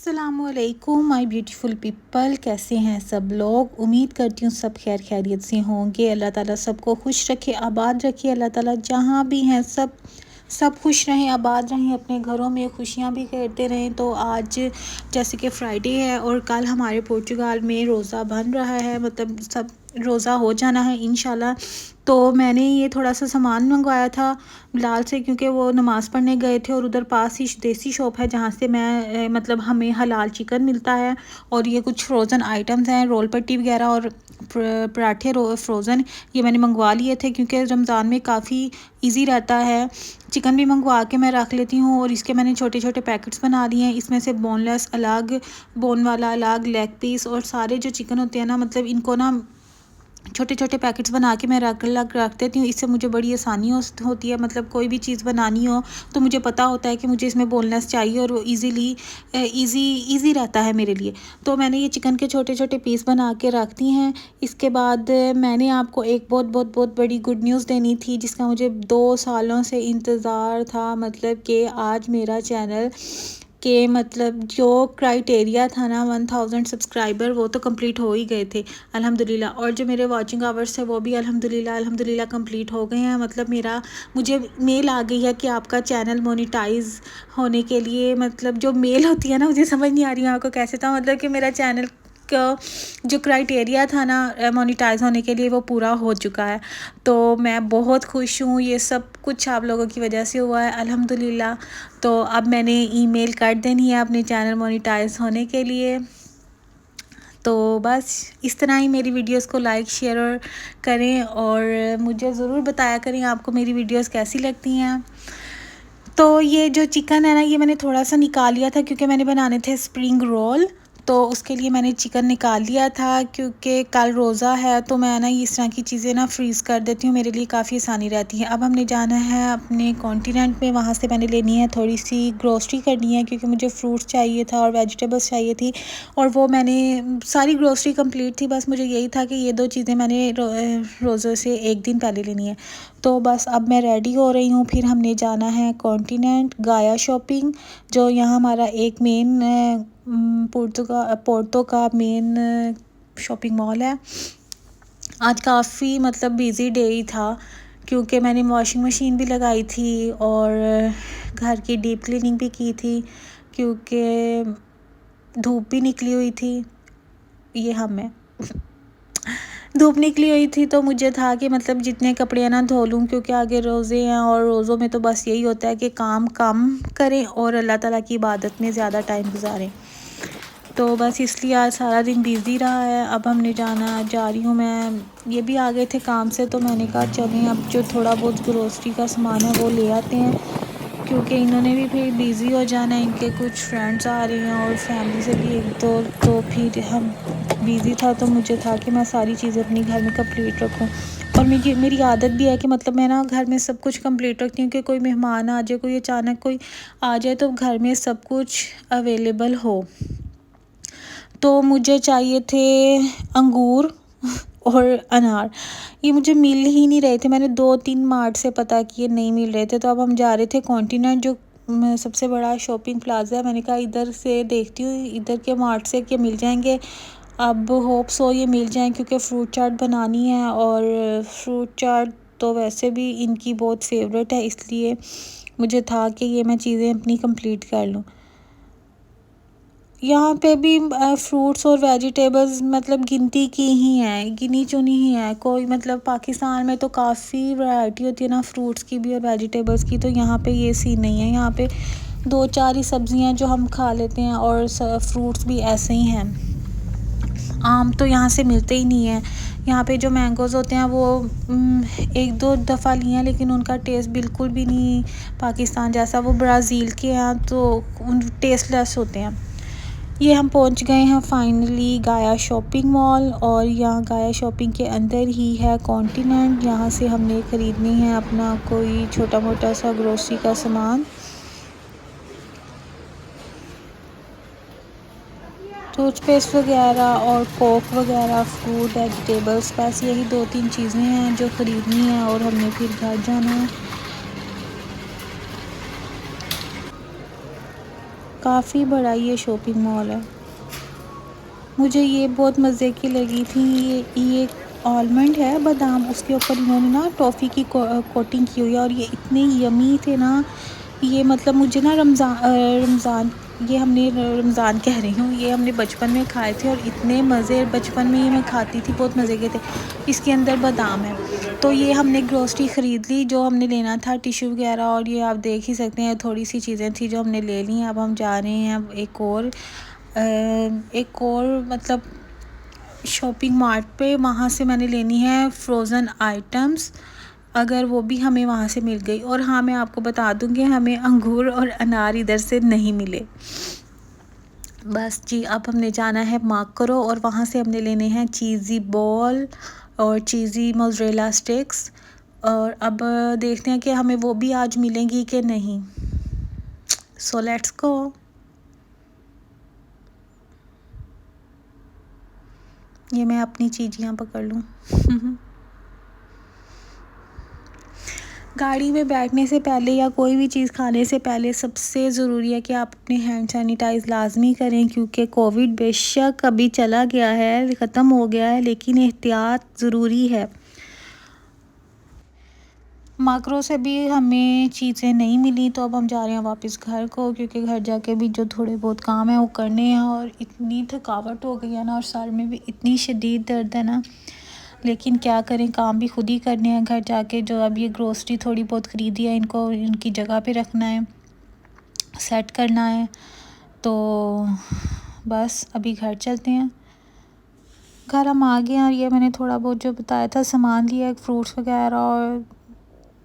अस्सलामुअलैकुम my beautiful people, कैसे हैं सब लोग। उम्मीद करती हूँ सब खैर खैरियत से होंगे। अल्लाह ताला सबको खुश रखे, आबाद रखे। अल्लाह ताला जहाँ भी हैं सब खुश रहें, आबाद रहें, अपने घरों में खुशियाँ भी करते रहें। तो आज जैसे कि फ्राइडे है और कल हमारे पुर्तगाल में रोज़ा बन रहा है, मतलब सब रोज़ा हो जाना है इंशाल्लाह। तो मैंने ये थोड़ा सा सामान मंगवाया था बिलाल से, क्योंकि वो नमाज़ पढ़ने गए थे और उधर पास ही देसी शॉप है जहाँ से मैं मतलब हमें हलाल चिकन मिलता है। और ये कुछ फ्रोज़न आइटम्स हैं, रोल पट्टी वगैरह और पराठे फ्रोज़न, ये मैंने मंगवा लिए थे क्योंकि रमज़ान में काफ़ी इजी रहता है। चिकन भी मंगवा के मैं रख लेती हूँ और इसके मैंने छोटे छोटे पैकेट्स बना लिए हैं। इसमें से बोनलेस अलग, बोन वाला अलग, लेग पीस और सारे जो चिकन होते हैं ना, मतलब इनको ना छोटे छोटे पैकेट्स बना के मैं रख देती हूँ। इससे मुझे बड़ी आसानी होती है, मतलब कोई भी चीज़ बनानी हो तो मुझे पता होता है कि मुझे इसमें बोनलेस चाहिए और वो ईज़ी रहता है मेरे लिए। तो मैंने ये चिकन के छोटे छोटे पीस बना के रख दी हैं। इसके बाद मैंने आपको एक बहुत बहुत बहुत बड़ी गुड न्यूज़ देनी थी, जिसका मुझे 2 सालों से इंतज़ार था। मतलब कि आज मेरा चैनल के मतलब जो क्राइटेरिया था ना 1000 सब्सक्राइबर, वो तो कंप्लीट हो ही गए थे अल्हम्दुलिल्लाह। और जो मेरे वाचिंग आवर्स है वो भी अल्हम्दुलिल्लाह कंप्लीट हो गए हैं। मतलब मुझे मेल आ गई है कि आपका चैनल मोनेटाइज होने के लिए, मतलब जो मेल होती है ना, मुझे समझ नहीं आ रही है आपको कैसे था, मतलब कि मेरा चैनल का जो क्राइटेरिया था ना मोनेटाइज होने के लिए, वो पूरा हो चुका है। तो मैं बहुत खुश हूँ, ये सब कुछ आप लोगों की वजह से हुआ है अल्हम्दुलिल्लाह। तो अब मैंने ईमेल कर देनी है अपने चैनल मोनेटाइज होने के लिए। तो बस इस तरह ही मेरी वीडियोस को लाइक शेयर और करें और मुझे ज़रूर बताया करें आपको मेरी वीडियोस कैसी लगती हैं। तो ये जो चिकन है ना, ये मैंने थोड़ा सा निकाल लिया था क्योंकि मैंने बनाने थे स्प्रिंग रोल। तो उसके लिए मैंने चिकन निकाल लिया था, क्योंकि कल रोज़ा है तो मैं ना इस तरह की चीज़ें ना फ्रीज़ कर देती हूँ, मेरे लिए काफ़ी आसानी रहती है। अब हमने जाना है अपने कॉन्टिनेंट में, वहाँ से मैंने लेनी है थोड़ी सी ग्रोसरी करनी है, क्योंकि मुझे फ्रूट्स चाहिए था और वेजिटेबल्स चाहिए थी। और वो मैंने सारी ग्रोसरी कंप्लीट थी, बस मुझे यही था कि ये 2 चीज़ें मैंने रोज़े से एक दिन पहले लेनी है। तो बस अब मैं रेडी हो रही हूँ, फिर हमने जाना है कॉन्टिनेंट गाया शॉपिंग, जो यहाँ हमारा एक मेन पोर्तो का मेन शॉपिंग मॉल है। आज काफ़ी मतलब बिज़ी डे ही था, क्योंकि मैंने वॉशिंग मशीन भी लगाई थी और घर की डीप क्लीनिंग भी की थी, क्योंकि धूप भी निकली हुई थी। ये धूप निकली हुई थी तो मुझे था कि मतलब जितने कपड़े हैं ना धो लूँ, क्योंकि आगे रोज़े हैं और रोज़ों में तो बस यही होता है कि काम कम करें और अल्लाह ताला की इबादत में ज़्यादा टाइम गुजारें। तो बस इसलिए आज सारा दिन बिज़ी रहा है। अब हमने जा रही हूँ मैं, ये भी आ गए थे काम से, तो मैंने कहा चलें अब जो थोड़ा बहुत ग्रोसरी का सामान है वो ले आते हैं, क्योंकि इन्होंने भी फिर बिज़ी हो जाना है, इनके कुछ फ्रेंड्स आ रहे हैं और फैमिली से भी एक दो, तो फिर हम बिज़ी था तो मुझे था कि मैं सारी चीज़ें अपने घर में कंप्लीट रखूं। और मेरी आदत भी है कि मतलब मैं ना घर में सब कुछ कंप्लीट रखती हूँ कि कोई मेहमान आ जाए, कोई अचानक कोई आ जाए तो घर में सब कुछ अवेलेबल हो। तो मुझे चाहिए थे अंगूर और अनार, ये मुझे मिल ही नहीं रहे थे। मैंने 2-3 मार्ट से पता किए, नहीं मिल रहे थे। तो अब हम जा रहे थे कॉन्टिनेंट, जो सबसे बड़ा शॉपिंग प्लाजा है। मैंने कहा इधर से देखती हूँ, इधर के मार्ट से कि मिल जाएंगे। अब होप सो ये मिल जाएं, क्योंकि फ्रूट चाट बनानी है और फ्रूट चाट तो वैसे भी इनकी बहुत फेवरेट है, इसलिए मुझे था कि ये मैं चीज़ें अपनी कंप्लीट कर लूँ। यहाँ पे भी फ्रूट्स और वेजिटेबल्स मतलब गिनती की ही हैं, गिनी चुनी ही हैं। कोई मतलब पाकिस्तान में तो काफ़ी वैरायटी होती है ना फ्रूट्स की भी और वेजिटेबल्स की, तो यहाँ पे ये सीन नहीं है। यहाँ पे 2-4 ही सब्ज़ियाँ जो हम खा लेते हैं और फ्रूट्स भी ऐसे ही हैं। आम तो यहाँ से मिलते ही नहीं है। यहाँ पे जो मैंगोज़ होते हैं वो 1-2 दफ़ा लिए हैं, लेकिन उनका टेस्ट बिल्कुल भी नहीं पाकिस्तान जैसा। वो ब्राज़ील के हैं तो उन टेस्टलेस होते हैं। ये हम पहुंच गए हैं फाइनली गाया शॉपिंग मॉल, और यहाँ गाया शॉपिंग के अंदर ही है कॉन्टिनेंट। यहाँ से हमने ख़रीदनी है अपना कोई छोटा मोटा सा ग्रोसरी का सामान। टूथपेस्ट वगैरह और कोक वगैरह, फ्रूट, वेजिटेबल्स, बस यही 2-3 चीज़ें हैं जो ख़रीदनी है और हमने फिर घर जाना है। काफ़ी बड़ा ये शॉपिंग मॉल है। मुझे ये बहुत मज़े की लगी थी। ये आलमंड है, बादाम, उसके ऊपर इन्होंने ना टॉफ़ी की कोटिंग की हुई है और ये इतने यमी थे ना। ये मतलब मुझे ना रमज़ान, ये हमने रमज़ान कह रही हूँ, ये हमने बचपन में खाए थे और इतने मज़े, बचपन में ये मैं खाती थी, बहुत मज़े के थे। इसके अंदर बादाम है। तो ये हमने ग्रोसरी ख़रीद ली, जो हमने लेना था, टिश्यू वगैरह, और ये आप देख ही सकते हैं थोड़ी सी चीज़ें थी जो हमने ले ली हैं। अब हम जा रहे हैं अब एक और मतलब शॉपिंग मार्ट पे, वहाँ से मैंने लेनी है फ्रोज़न आइटम्स, अगर वो भी हमें वहाँ से मिल गई। और हाँ, मैं आपको बता दूँगी हमें अंगूर और अनार इधर से नहीं मिले। बस जी, अब हमने जाना है माक्रो और वहाँ से हमने लेने हैं चीज़ी बॉल और चीज़ी मोज़रेला स्टिक्स। और अब देखते हैं कि हमें वो भी आज मिलेंगी कि नहीं। So let's go. ये मैं अपनी चीज़ यहाँ पकड़ लूँ। गाड़ी में बैठने से पहले या कोई भी चीज़ खाने से पहले सबसे ज़रूरी है कि आप अपने हैंड सैनिटाइज़ लाजमी करें, क्योंकि कोविड बेशक अभी चला गया है, ख़त्म हो गया है, लेकिन एहतियात ज़रूरी है। माक्रो से भी हमें चीज़ें नहीं मिली, तो अब हम जा रहे हैं वापस घर को, क्योंकि घर जाके भी जो थोड़े बहुत काम है वो करने हैं। और इतनी थकावट हो गई है ना, और सर में भी इतनी शदीद दर्द है ना, लेकिन क्या करें, काम भी खुद ही करने हैं घर जाके। जो अब ये ग्रोसरी थोड़ी बहुत ख़रीदी है, इनको इनकी जगह पे रखना है, सेट करना है। तो बस अभी घर चलते हैं। घर हम आ गए हैं और ये मैंने थोड़ा बहुत जो बताया था सामान लिया, फ्रूट्स वगैरह और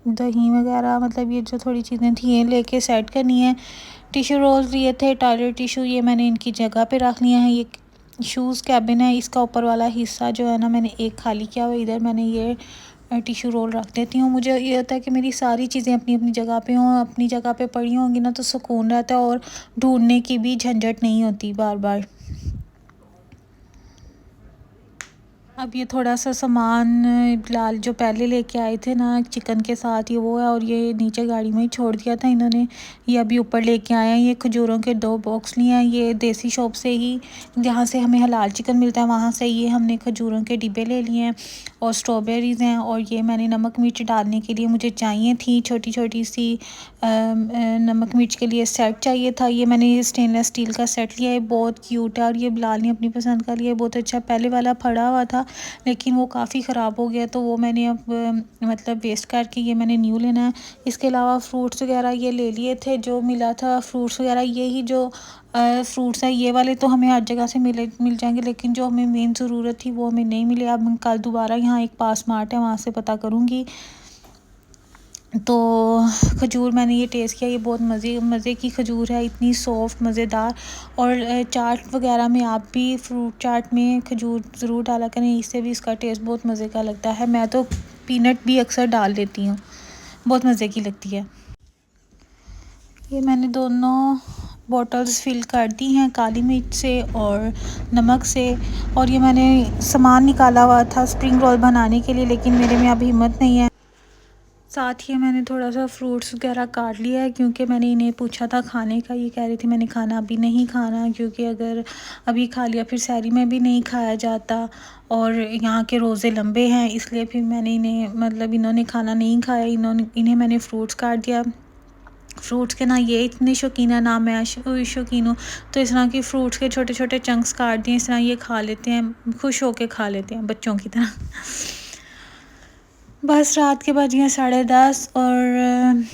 दही वगैरह, मतलब ये जो थोड़ी चीज़ें थी ये लेके सेट करनी है। टिश्यू रोल्स लिए थे, टॉयलेट टिश्यू, ये मैंने इनकी जगह पे रख लिया है। ये शूज़ कैबिन है, इसका ऊपर वाला हिस्सा जो है ना, मैंने एक खाली किया हुआ, इधर मैंने ये टिश्यू रोल रख देती हूँ। मुझे ये होता है कि मेरी सारी चीज़ें अपनी अपनी जगह पे हों, अपनी जगह पे पड़ी होंगी ना तो सुकून रहता है, और ढूंढने की भी झंझट नहीं होती बार बार। अब ये थोड़ा सा सामान बिलाल जो पहले लेके आए थे ना चिकन के साथ, ये वो है, और ये नीचे गाड़ी में ही छोड़ दिया था इन्होंने। ये अभी ऊपर लेके आए हैं। ये खजूरों के 2 बॉक्स लिए हैं, ये देसी शॉप से ही, जहाँ से हमें हलाल चिकन मिलता है वहाँ से ये हमने खजूरों के डिब्बे ले लिए हैं। और स्ट्रॉबेरीज़ हैं, और ये मैंने नमक मिर्च डालने के लिए मुझे चाहिए थी छोटी छोटी सी नमक मिर्च के लिए सेट चाहिए था। ये मैंने स्टेनलेस स्टील का सेट लिया है, बहुत क्यूट है, और ये बिलाल ने अपनी पसंद का लिया, बहुत अच्छा। पहले वाला फड़ा हुआ था लेकिन वो काफ़ी ख़राब हो गया, तो वो मैंने अब मतलब वेस्ट करके ये मैंने न्यू लेना है। इसके अलावा फ्रूट्स वगैरह ये ले लिए थे, जो मिला था फ्रूट्स वगैरह, ये ही जो फ्रूट्स है ये वाले तो हमें हर जगह से मिल जाएंगे, लेकिन जो हमें मेन ज़रूरत थी वो हमें नहीं मिले। अब मैं कल दोबारा यहाँ एक पास मार्ट है वहाँ से पता करूँगी। तो खजूर मैंने ये टेस्ट किया, ये बहुत मज़े की खजूर है, इतनी सॉफ्ट मज़ेदार। और चाट वगैरह में आप भी फ्रूट चाट में खजूर ज़रूर डाला करें, इससे भी इसका टेस्ट बहुत मज़े का लगता है। मैं तो पीनट भी अक्सर डाल देती हूँ, बहुत मज़े की लगती है। ये मैंने दोनों बॉटल्स फिल कर दी हैं काली मिर्च से और नमक से। और ये मैंने सामान निकाला हुआ था स्प्रिंग रोल बनाने के लिए, लेकिन मेरे में अभी हिम्मत नहीं है। साथ ही मैंने थोड़ा सा फ्रूट्स वगैरह काट लिया है, क्योंकि मैंने इन्हें पूछा था खाने का, ये कह रही थी मैंने खाना अभी नहीं खाना, क्योंकि अगर अभी खा लिया फिर सहरी में भी नहीं खाया जाता, और यहाँ के रोज़े लंबे हैं, इसलिए फिर मैंने इन्हें मतलब इन्होंने खाना नहीं खाया, इन्हें मैंने फ्रूट्स काट दिया। फ्रूट्स के ना ये इतने शौकीन है ना मैं शौकीन हूँ, तो इस तरह की फ्रूट्स के छोटे छोटे चंक्स काट दिए, इस तरह ये खा लेते हैं, खुश होके खा लेते हैं बच्चों की तरह। बस रात के बज गए 10:30, और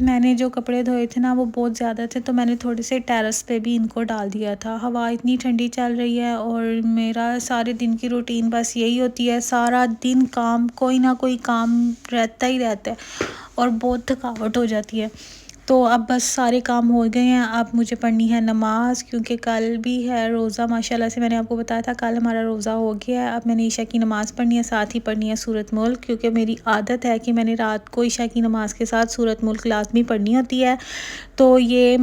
मैंने जो कपड़े धोए थे ना वो बहुत ज़्यादा थे, तो मैंने थोड़े से टेरेस पे भी इनको डाल दिया था। हवा इतनी ठंडी चल रही है, और मेरा सारे दिन की रूटीन बस यही होती है, सारा दिन काम, कोई ना कोई काम रहता ही रहता है, और बहुत थकावट हो जाती है। तो अब बस सारे काम हो गए हैं, अब मुझे पढ़नी है नमाज़, क्योंकि कल भी है रोज़ा। माशाल्लाह से मैंने आपको बताया था कल हमारा रोज़ा हो गया है। अब मैंने ईशा की नमाज़ पढ़नी है, साथ ही पढ़नी है सूरत मुल्क, क्योंकि मेरी आदत है कि मैंने रात को ईशा की नमाज़ के साथ सूरत मुल्क लाज़मी पढ़नी होती है। तो ये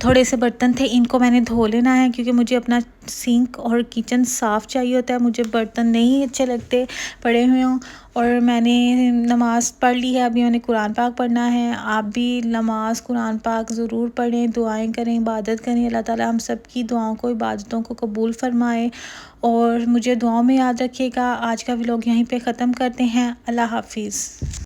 थोड़े से बर्तन थे, इनको मैंने धो लेना है, क्योंकि मुझे अपना सिंक और किचन साफ़ चाहिए होता है, मुझे बर्तन नहीं अच्छे लगते पड़े हुए हों। और मैंने नमाज़ पढ़ ली है, अभी मैंने कुरान पाक पढ़ना है। आप भी नमाज़ कुरान पाक ज़रूर पढ़ें, दुआएं करें, इबादत करें। अल्लाह ताला हम सब की दुआओं को, इबादतों को कबूल फ़रमाए और मुझे दुआओं में याद रखिएगा। आज का व्लॉग यहीं पे ख़त्म करते हैं। अल्लाह हाफ़िज़।